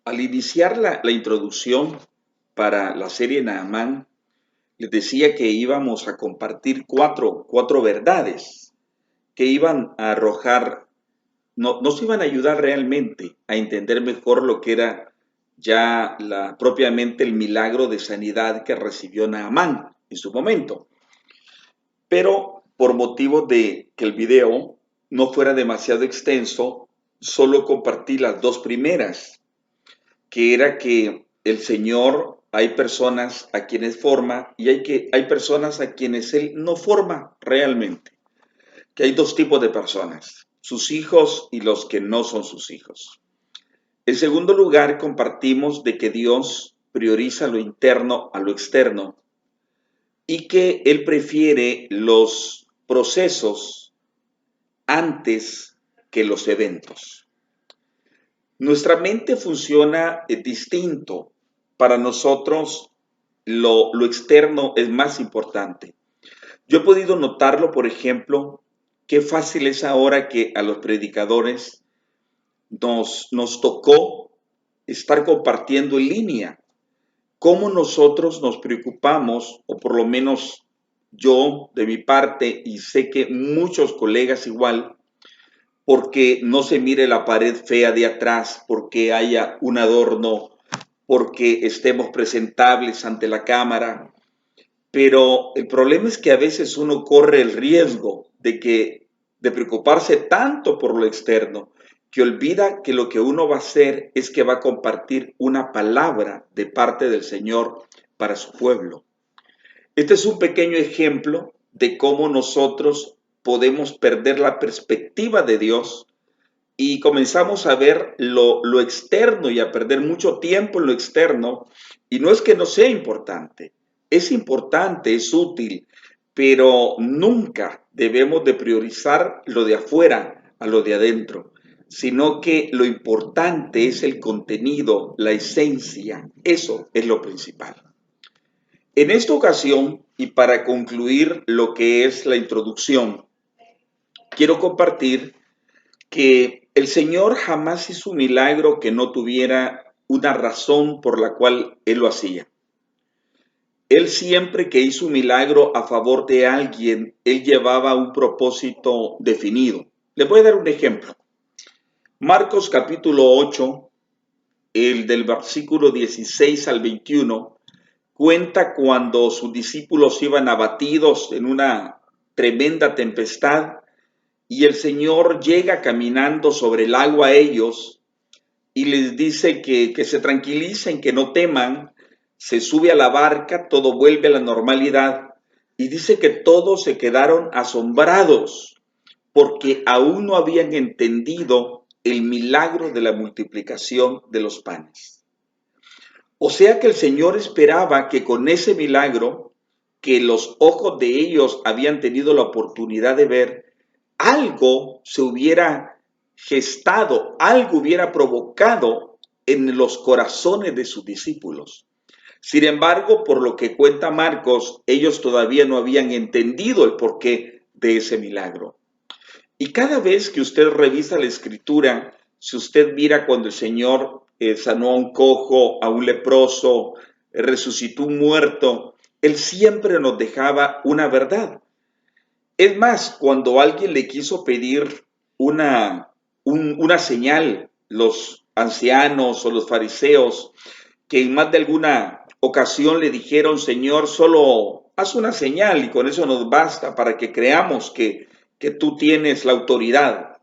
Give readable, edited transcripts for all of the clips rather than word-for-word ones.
Al iniciar la introducción para la serie Naamán, les decía que íbamos a compartir cuatro verdades que iban a arrojar, nos iban a ayudar realmente a entender mejor lo que era ya propiamente el milagro de sanidad que recibió Naamán en su momento. Pero por motivo de que el video no fuera demasiado extenso, solo compartí las dos primeras, que era que el Señor, hay personas a quienes forma y hay personas a quienes Él no forma realmente. Que hay dos tipos de personas, sus hijos y los que no son sus hijos. En segundo lugar, compartimos de que Dios prioriza lo interno a lo externo y que Él prefiere los procesos antes que los eventos. Nuestra mente funciona distinto. Para nosotros lo externo es más importante. Yo he podido notarlo, por ejemplo, qué fácil es ahora que a los predicadores nos tocó estar compartiendo en línea. Cómo nosotros nos preocupamos, o por lo menos yo de mi parte, y sé que muchos colegas igual, porque no se mire la pared fea de atrás, porque haya un adorno, porque estemos presentables ante la cámara. Pero el problema es que a veces uno corre el riesgo de preocuparse tanto por lo externo, que olvida que lo que uno va a hacer es que va a compartir una palabra de parte del Señor para su pueblo. Este es un pequeño ejemplo de cómo nosotros podemos perder la perspectiva de Dios y comenzamos a ver lo externo y a perder mucho tiempo en lo externo. Y no es que no sea importante, es importante, es útil, pero nunca debemos de priorizar lo de afuera a lo de adentro, sino que lo importante es el contenido, la esencia, eso es lo principal. En esta ocasión, y para concluir lo que es la introducción, quiero compartir que el Señor jamás hizo un milagro que no tuviera una razón por la cual Él lo hacía. Él siempre que hizo un milagro a favor de alguien, Él llevaba un propósito definido. Les voy a dar un ejemplo. Marcos capítulo 8, el del versículo 16 al 21, cuenta cuando sus discípulos iban abatidos en una tremenda tempestad y el Señor llega caminando sobre el agua a ellos y les dice que se tranquilicen, que no teman, se sube a la barca, todo vuelve a la normalidad y dice que todos se quedaron asombrados porque aún no habían entendido el milagro de la multiplicación de los panes. O sea que el Señor esperaba que con ese milagro, que los ojos de ellos habían tenido la oportunidad de ver, algo se hubiera gestado, algo hubiera provocado en los corazones de sus discípulos. Sin embargo, por lo que cuenta Marcos, ellos todavía no habían entendido el porqué de ese milagro. Y cada vez que usted revisa la escritura, si usted mira cuando el Señor sanó a un cojo, a un leproso, resucitó un muerto, Él siempre nos dejaba una verdad. Es más, cuando alguien le quiso pedir una señal, los ancianos o los fariseos, que en más de alguna ocasión le dijeron, Señor, solo haz una señal y con eso nos basta para que creamos que tú tienes la autoridad.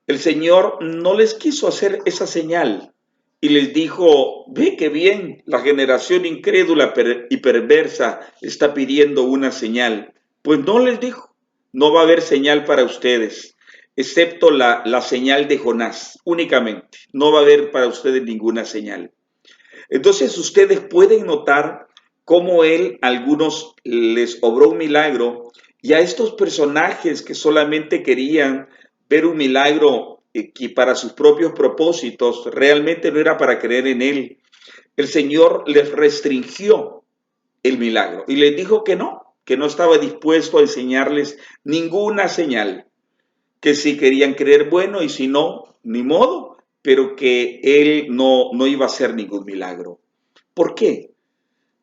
El Señor no les quiso hacer esa señal y les dijo, ve que bien, la generación incrédula y perversa está pidiendo una señal. Pues no les dijo, no va a haber señal para ustedes, excepto la señal de Jonás, únicamente. No va a haber para ustedes ninguna señal. Entonces ustedes pueden notar cómo él, a algunos les obró un milagro y a estos personajes que solamente querían ver un milagro que para sus propios propósitos realmente no era para creer en él, el Señor les restringió el milagro y les dijo que no estaba dispuesto a enseñarles ninguna señal, que si querían creer bueno y si no, ni modo, pero que él no iba a hacer ningún milagro. ¿Por qué?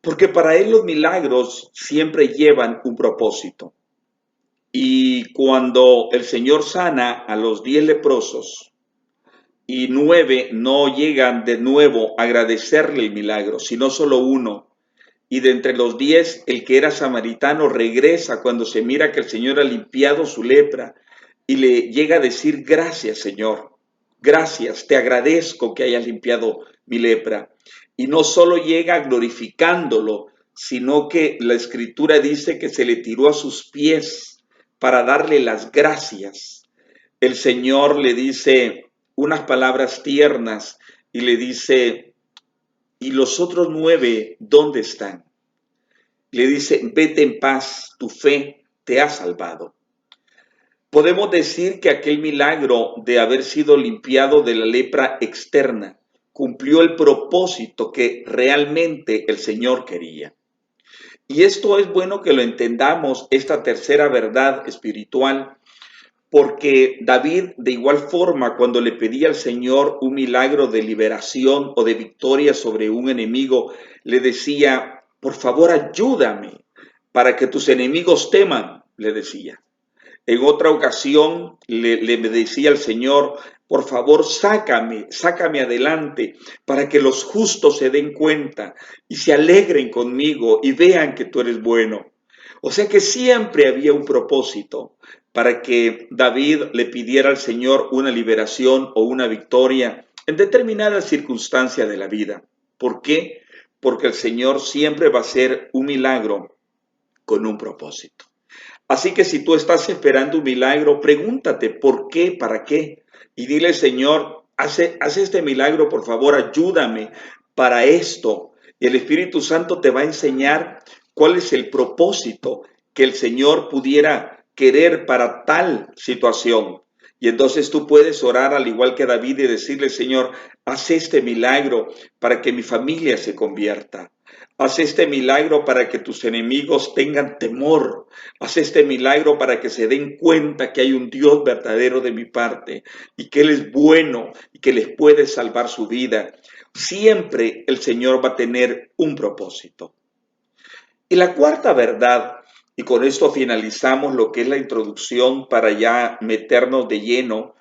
Porque para él los milagros siempre llevan un propósito. Y cuando el Señor sana a los 10 leprosos y 9 no llegan de nuevo a agradecerle el milagro, sino solo uno, y de entre los 10 el que era samaritano regresa cuando se mira que el Señor ha limpiado su lepra y le llega a decir: gracias, Señor, gracias, te agradezco que hayas limpiado mi lepra. Y no solo llega glorificándolo, sino que la Escritura dice que se le tiró a sus pies para darle las gracias. El Señor le dice unas palabras tiernas y le dice: ¿y los otros 9 dónde están? Le dice: vete en paz, tu fe te ha salvado. Podemos decir que aquel milagro de haber sido limpiado de la lepra externa cumplió el propósito que realmente el Señor quería. Y esto es bueno que lo entendamos, esta tercera verdad espiritual, porque David, de igual forma, cuando le pedía al Señor un milagro de liberación o de victoria sobre un enemigo, le decía: por favor, ayúdame para que tus enemigos teman, le decía. En otra ocasión le decía al Señor: por favor, sácame adelante para que los justos se den cuenta y se alegren conmigo y vean que tú eres bueno. O sea que siempre había un propósito para que David le pidiera al Señor una liberación o una victoria en determinadas circunstancias de la vida. ¿Por qué? Porque el Señor siempre va a hacer un milagro con un propósito. Así que si tú estás esperando un milagro, pregúntate por qué, para qué. Y dile: Señor, haz este milagro, por favor, ayúdame para esto. Y el Espíritu Santo te va a enseñar cuál es el propósito que el Señor pudiera querer para tal situación. Y entonces tú puedes orar al igual que David y decirle: Señor, haz este milagro para que mi familia se convierta. Haz este milagro para que tus enemigos tengan temor. Haz este milagro para que se den cuenta que hay un Dios verdadero de mi parte y que Él es bueno y que les puede salvar su vida. Siempre el Señor va a tener un propósito. Y la cuarta verdad, y con esto finalizamos lo que es la introducción para ya meternos de lleno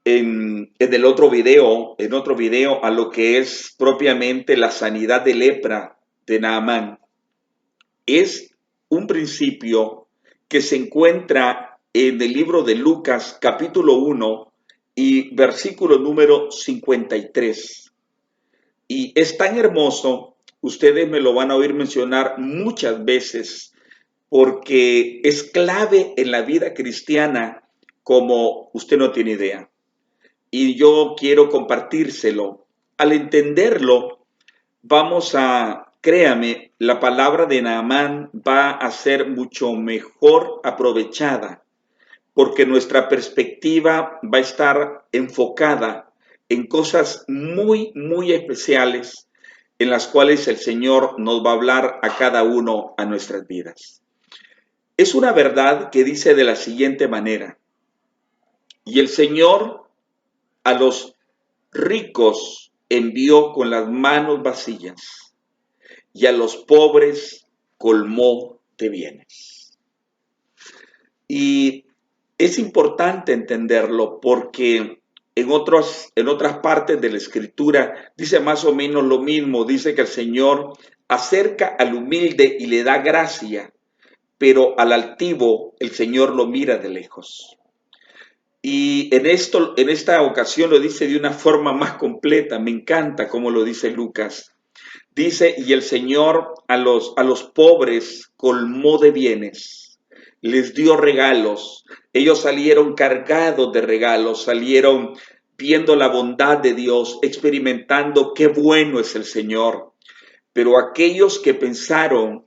en otro video a lo que es propiamente la sanidad de lepra de Naamán. Es un principio que se encuentra en el libro de Lucas, capítulo 1 y versículo número 53. Y es tan hermoso, ustedes me lo van a oír mencionar muchas veces, porque es clave en la vida cristiana como usted no tiene idea. Y yo quiero compartírselo. Al entenderlo, créame, la palabra de Naamán va a ser mucho mejor aprovechada, porque nuestra perspectiva va a estar enfocada en cosas muy, muy especiales en las cuales el Señor nos va a hablar a cada uno a nuestras vidas. Es una verdad que dice de la siguiente manera: y el Señor a los ricos envió con las manos vacías, y a los pobres colmó de bienes. Y es importante entenderlo porque en otras partes de la Escritura dice más o menos lo mismo. Dice que el Señor acerca al humilde y le da gracia, pero al altivo el Señor lo mira de lejos. Y en esta ocasión lo dice de una forma más completa. Me encanta cómo lo dice Lucas. Dice: y el Señor a los pobres colmó de bienes, les dio regalos. Ellos salieron cargados de regalos, salieron viendo la bondad de Dios, experimentando qué bueno es el Señor. Pero aquellos que pensaron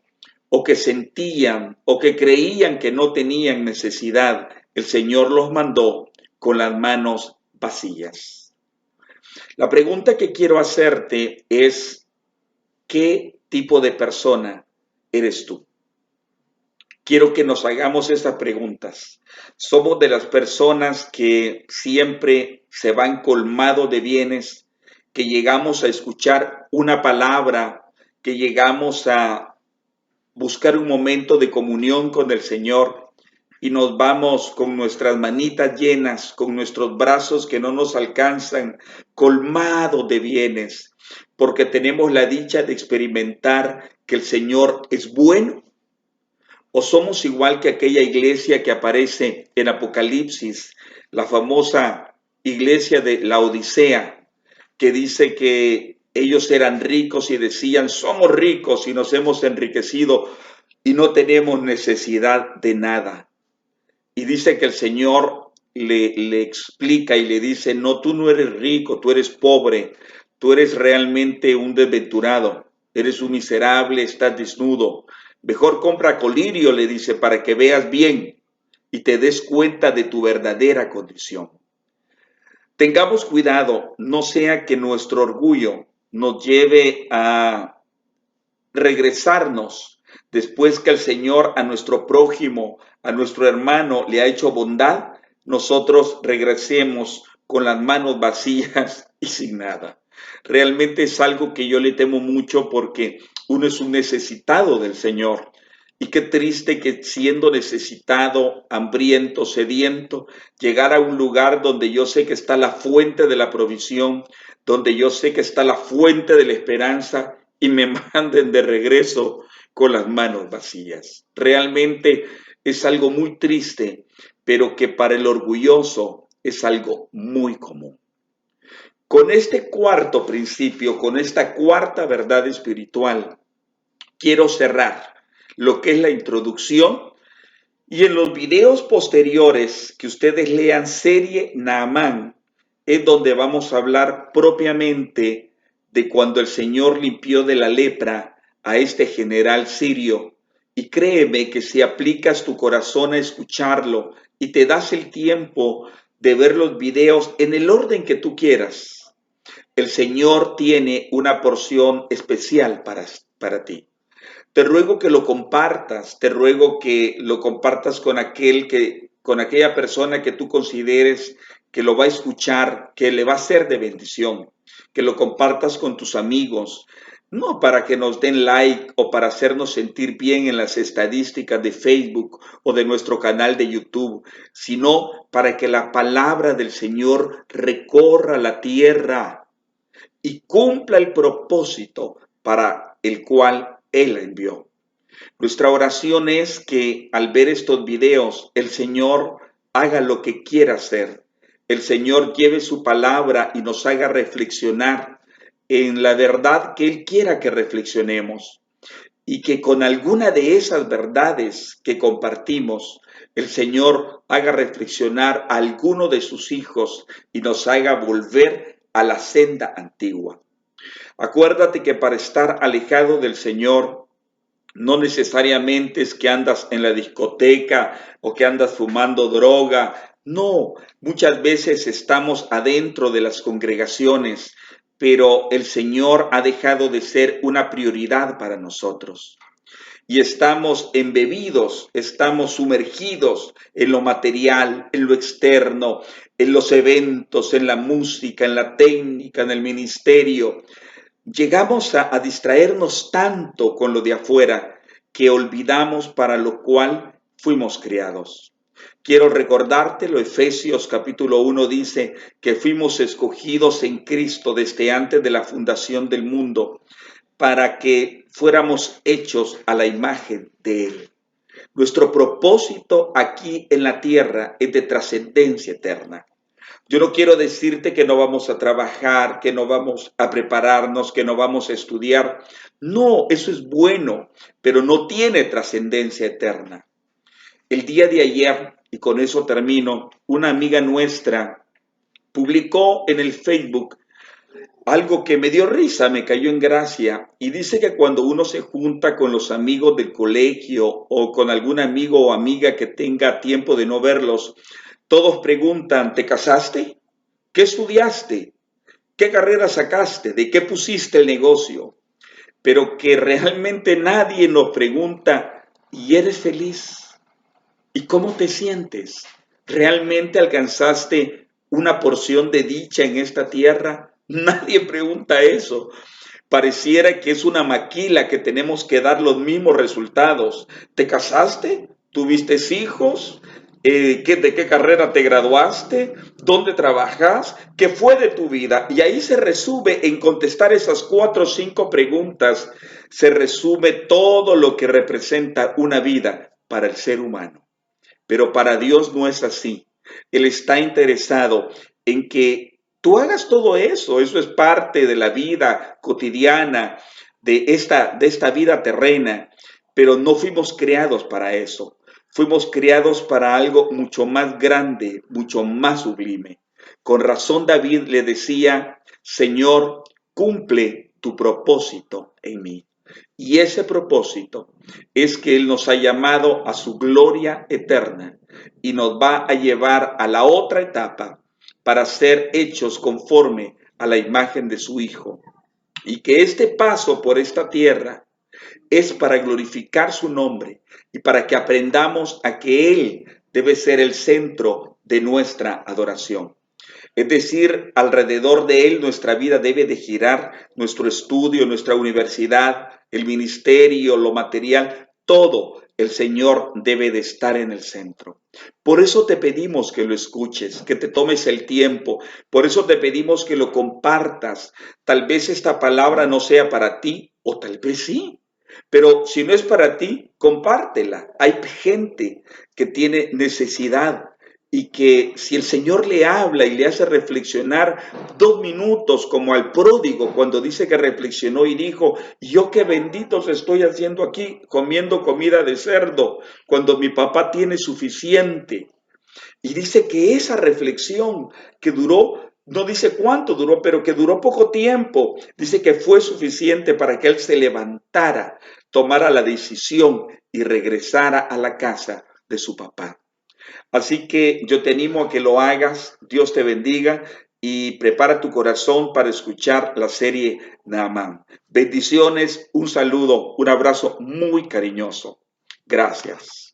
o que sentían o que creían que no tenían necesidad, el Señor los mandó con las manos vacías. La pregunta que quiero hacerte es: ¿qué tipo de persona eres tú? quiero que nos hagamos estas preguntas. ¿Somos de las personas que siempre se van colmados de bienes, que llegamos a escuchar una palabra, que llegamos a buscar un momento de comunión con el Señor y nos vamos con nuestras manitas llenas, con nuestros brazos que no nos alcanzan, colmados de bienes, porque tenemos la dicha de experimentar que el Señor es bueno? ¿O somos igual que aquella iglesia que aparece en Apocalipsis, la famosa iglesia de la Odisea, que dice que ellos eran ricos y decían, somos ricos y nos hemos enriquecido y no tenemos necesidad de nada? Y dice que el Señor le explica y le dice, no, tú no eres rico, tú eres pobre, tú eres realmente un desventurado, eres un miserable, estás desnudo. Mejor compra colirio, le dice, para que veas bien y te des cuenta de tu verdadera condición. Tengamos cuidado, no sea que nuestro orgullo nos lleve a regresarnos después que el Señor a nuestro prójimo, a nuestro hermano le ha hecho bondad, nosotros regresemos con las manos vacías y sin nada. Realmente es algo que yo le temo mucho porque uno es un necesitado del Señor. Y qué triste que siendo necesitado, hambriento, sediento, llegar a un lugar donde yo sé que está la fuente de la provisión, donde yo sé que está la fuente de la esperanza y me manden de regreso con las manos vacías. Realmente es algo muy triste, pero que para el orgulloso es algo muy común. Con este cuarto principio, con esta cuarta verdad espiritual, quiero cerrar lo que es la introducción, y en los videos posteriores que ustedes lean serie Naamán es donde vamos a hablar propiamente de cuando el Señor limpió de la lepra a este general sirio. Y créeme que si aplicas tu corazón a escucharlo y te das el tiempo de ver los videos en el orden que tú quieras, el Señor tiene una porción especial para ti. Te ruego que lo compartas, te ruego que lo compartas con aquella persona que tú consideres que lo va a escuchar, que le va a ser de bendición, que lo compartas con tus amigos, no para que nos den like o para hacernos sentir bien en las estadísticas de Facebook o de nuestro canal de YouTube, sino para que la palabra del Señor recorra la tierra y cumpla el propósito para el cual Él la envió. Nuestra oración es que al ver estos videos, el Señor haga lo que quiera hacer. El Señor lleve su palabra y nos haga reflexionar en la verdad que Él quiera que reflexionemos. Y que con alguna de esas verdades que compartimos, el Señor haga reflexionar a alguno de sus hijos y nos haga volver a la senda antigua. Acuérdate que para estar alejado del Señor, no necesariamente es que andas en la discoteca o que andas fumando droga. No, muchas veces estamos adentro de las congregaciones, pero el Señor ha dejado de ser una prioridad para nosotros. Y estamos embebidos, estamos sumergidos en lo material, en lo externo, en los eventos, en la música, en la técnica, en el ministerio. Llegamos a distraernos tanto con lo de afuera que olvidamos para lo cual fuimos creados. Quiero recordártelo, Efesios capítulo 1 dice que fuimos escogidos en Cristo desde antes de la fundación del mundo para que fuéramos hechos a la imagen de Él. Nuestro propósito aquí en la tierra es de trascendencia eterna. Yo no quiero decirte que no vamos a trabajar, que no vamos a prepararnos, que no vamos a estudiar. No, eso es bueno, pero no tiene trascendencia eterna. El día de ayer, y con eso termino, una amiga nuestra publicó en el Facebook algo que me dio risa, me cayó en gracia, y dice que cuando uno se junta con los amigos del colegio o con algún amigo o amiga que tenga tiempo de no verlos, todos preguntan, ¿te casaste? ¿Qué estudiaste? ¿Qué carrera sacaste? ¿De qué pusiste el negocio? Pero que realmente nadie nos pregunta, y eres feliz. ¿Y cómo te sientes? ¿Realmente alcanzaste una porción de dicha en esta tierra? Nadie pregunta eso. Pareciera que es una maquila que tenemos que dar los mismos resultados. ¿Te casaste? ¿Tuviste hijos? ¿De qué carrera te graduaste? ¿Dónde trabajas? ¿Qué fue de tu vida? Y ahí se resume, en contestar esas 4 o 5 preguntas, se resume todo lo que representa una vida para el ser humano. Pero para Dios no es así. Él está interesado en que tú hagas todo eso. Eso es parte de la vida cotidiana, de esta vida terrena. Pero no fuimos creados para eso. Fuimos creados para algo mucho más grande, mucho más sublime. Con razón David le decía, Señor, cumple tu propósito en mí. Y ese propósito es que Él nos ha llamado a su gloria eterna y nos va a llevar a la otra etapa para ser hechos conforme a la imagen de su Hijo. Y que este paso por esta tierra es para glorificar su nombre y para que aprendamos a que Él debe ser el centro de nuestra adoración. Es decir, alrededor de Él nuestra vida debe de girar, nuestro estudio, nuestra universidad, el ministerio, lo material, todo el Señor debe de estar en el centro. Por eso te pedimos que lo escuches, que te tomes el tiempo, por eso te pedimos que lo compartas. Tal vez esta palabra no sea para ti o tal vez sí. Pero si no es para ti, compártela. Hay gente que tiene necesidad y que si el Señor le habla y le hace reflexionar 2 minutos, como al pródigo cuando dice que reflexionó y dijo, yo qué benditos estoy haciendo aquí comiendo comida de cerdo cuando mi papá tiene suficiente. Y dice que esa reflexión que duró, no dice cuánto duró, pero que duró poco tiempo, dice que fue suficiente para que él se levantara, tomara la decisión y regresara a la casa de su papá. Así que yo te animo a que lo hagas, Dios te bendiga y prepara tu corazón para escuchar la serie Naamán. Bendiciones, un saludo, un abrazo muy cariñoso. Gracias.